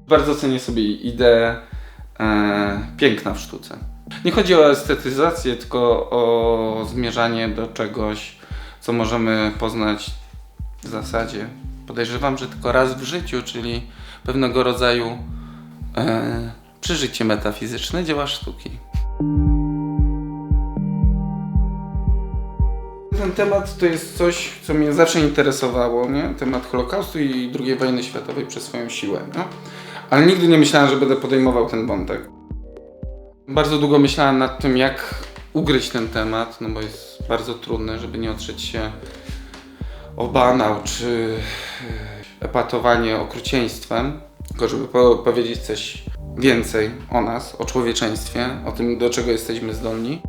Bardzo cenię sobie ideę piękna w sztuce. Nie chodzi o estetyzację, tylko o zmierzanie do czegoś, co możemy poznać w zasadzie. Podejrzewam, że tylko raz w życiu, czyli pewnego rodzaju przeżycie metafizyczne dzieła sztuki. Ten temat to jest coś, co mnie zawsze interesowało, nie? Temat Holokaustu i II wojny światowej przez swoją siłę. No? Ale nigdy nie myślałem, że będę podejmował ten wątek. Bardzo długo myślałem nad tym, jak ugryźć ten temat, no bo jest bardzo trudne, żeby nie otrzeć się o banał czy epatowanie okrucieństwem, tylko żeby powiedzieć coś więcej o nas, o człowieczeństwie, o tym, do czego jesteśmy zdolni.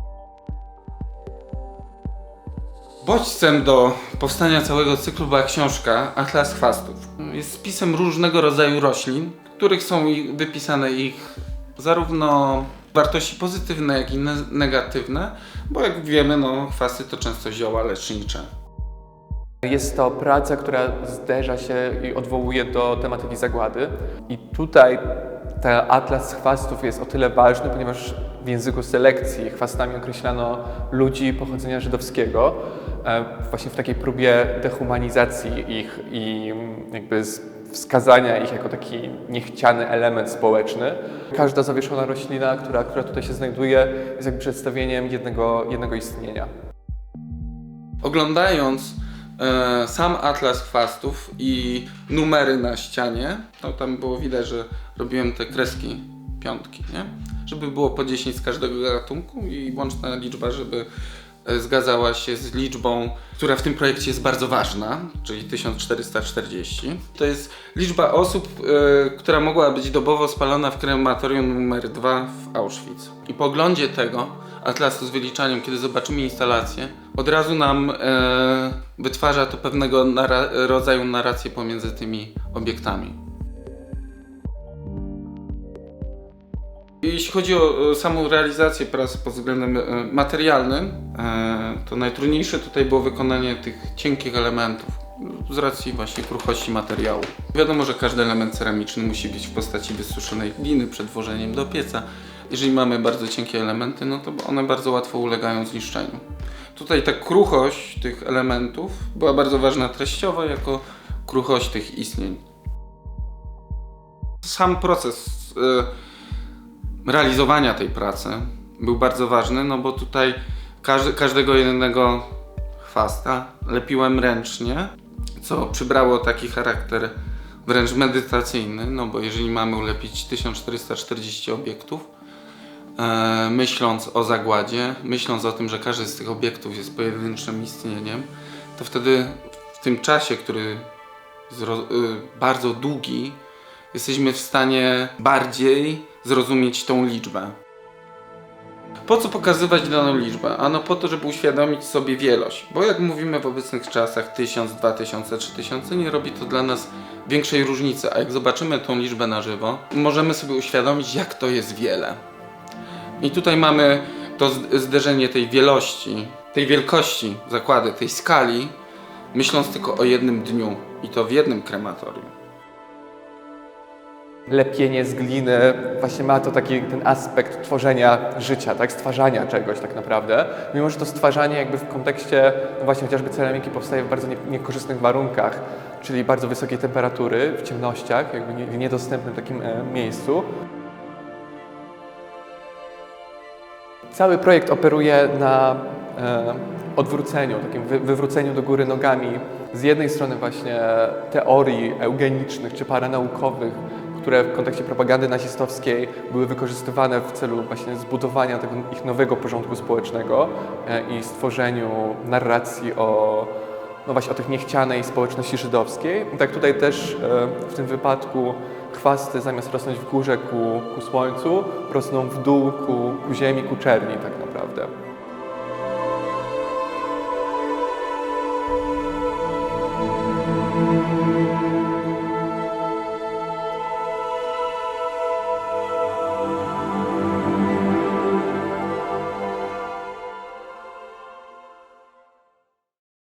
Bodźcem do powstania całego cyklu była książka Atlas Chwastów. Jest spisem różnego rodzaju roślin, w których są wypisane ich zarówno wartości pozytywne, jak i negatywne, bo jak wiemy, no, chwasty to często zioła lecznicze. Jest to praca, która zderza się i odwołuje do tematyki zagłady. I tutaj ten atlas chwastów jest o tyle ważny, ponieważ w języku selekcji chwastami określano ludzi pochodzenia żydowskiego, właśnie w takiej próbie dehumanizacji ich i jakby wskazania ich jako taki niechciany element społeczny. Każda zawieszona roślina, która tutaj się znajduje, jest jakby przedstawieniem jednego istnienia. Oglądając sam atlas chwastów i numery na ścianie, to tam było widać, że robiłem te kreski piątki, nie? Żeby było po 10 z każdego gatunku i łączna liczba, żeby zgadzała się z liczbą, która w tym projekcie jest bardzo ważna, czyli 1440. To jest liczba osób, która mogła być dobowo spalona w krematorium numer 2 w Auschwitz. I po oglądzie tego atlasu z wyliczaniem, kiedy zobaczymy instalację, od razu nam wytwarza to pewnego rodzaju narrację pomiędzy tymi obiektami. Jeśli chodzi o samą realizację prac pod względem materialnym, to najtrudniejsze tutaj było wykonanie tych cienkich elementów z racji właśnie kruchości materiału. Wiadomo, że każdy element ceramiczny musi być w postaci wysuszonej gliny przed włożeniem do pieca. Jeżeli mamy bardzo cienkie elementy, no to one bardzo łatwo ulegają zniszczeniu. Tutaj ta kruchość tych elementów była bardzo ważna treściowo jako kruchość tych istnień. Sam proces realizowania tej pracy był bardzo ważny, no bo tutaj każdego jednego chwasta lepiłem ręcznie, co przybrało taki charakter wręcz medytacyjny, no bo jeżeli mamy ulepić 1440 obiektów, myśląc o zagładzie, myśląc o tym, że każdy z tych obiektów jest pojedynczym istnieniem, to wtedy w tym czasie, który jest bardzo długi, jesteśmy w stanie bardziej zrozumieć tą liczbę. Po co pokazywać daną liczbę? Ano po to, żeby uświadomić sobie wielość. Bo jak mówimy w obecnych czasach 1000, 2000, 3000, nie robi to dla nas większej różnicy. A jak zobaczymy tą liczbę na żywo, możemy sobie uświadomić, jak to jest wiele. I tutaj mamy to zderzenie tej wielości, tej wielkości zakłady, tej skali, myśląc tylko o jednym dniu i to w jednym krematorium. Lepienie z gliny właśnie ma to ten aspekt tworzenia życia, tak? Stwarzania czegoś tak naprawdę. Mimo że to stwarzanie jakby w kontekście no właśnie chociażby ceramiki powstaje w bardzo niekorzystnych warunkach, czyli bardzo wysokiej temperatury, w ciemnościach, jakby w niedostępnym takim miejscu. Cały projekt operuje na odwróceniu, takim wywróceniu do góry nogami z jednej strony właśnie teorii eugenicznych czy paranaukowych, które w kontekście propagandy nazistowskiej były wykorzystywane w celu właśnie zbudowania tego ich nowego porządku społecznego i stworzeniu narracji no właśnie o tych niechcianej społeczności żydowskiej. I tak tutaj też w tym wypadku chwasty zamiast rosnąć w górze ku słońcu, rosną w dół ku ziemi, ku czerni tak naprawdę.